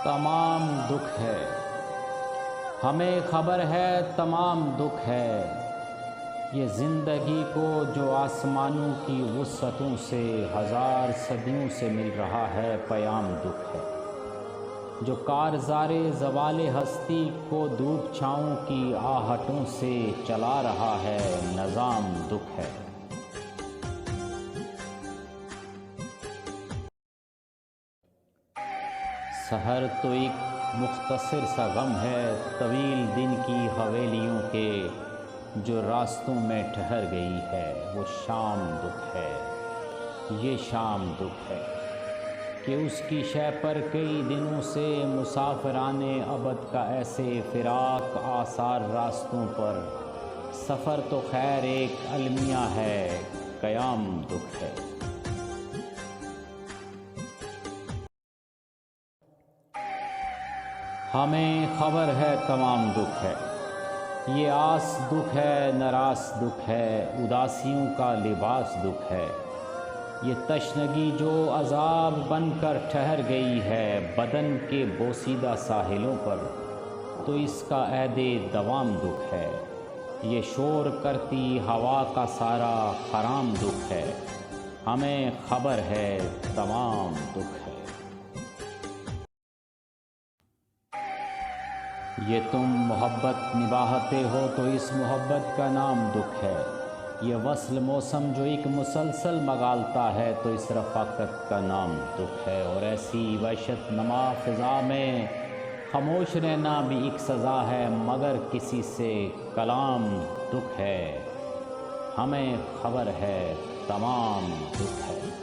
تمام دکھ ہے، ہمیں خبر ہے تمام دکھ ہے، یہ زندگی کو جو آسمانوں کی وسعتوں سے ہزار صدیوں سے مل رہا ہے پیام دکھ ہے، جو کارزار زوال ہستی کو دھوپ چھاؤں کی آہٹوں سے چلا رہا ہے نظام دکھ ہے۔ سحر تو ایک مختصر سا غم ہے طویل دن کی حویلیوں کے، جو راستوں میں ٹھہر گئی ہے وہ شام دکھ ہے، یہ شام دکھ ہے کہ اس کی شے پر کئی دنوں سے مسافران ابد کا ایسے فراق آثار راستوں پر، سفر تو خیر ایک المیہ ہے، قیام دکھ ہے۔ ہمیں خبر ہے تمام دکھ ہے، یہ آس دکھ ہے، نراس دکھ ہے، اداسیوں کا لباس دکھ ہے، یہ تشنگی جو عذاب بن کر ٹھہر گئی ہے بدن کے بوسیدہ ساحلوں پر، تو اس کا عہد دوام دکھ ہے، یہ شور کرتی ہوا کا سارا خرام دکھ ہے، ہمیں خبر ہے تمام دکھ ہے۔ یہ تم محبت نباہتے ہو تو اس محبت کا نام دکھ ہے، یہ وصل موسم جو ایک مسلسل مغالتا ہے تو اس رفاقت کا نام دکھ ہے، اور ایسی وحشت نما فضا میں خاموش رہنا بھی ایک سزا ہے، مگر کسی سے کلام دکھ ہے، ہمیں خبر ہے تمام دکھ ہے۔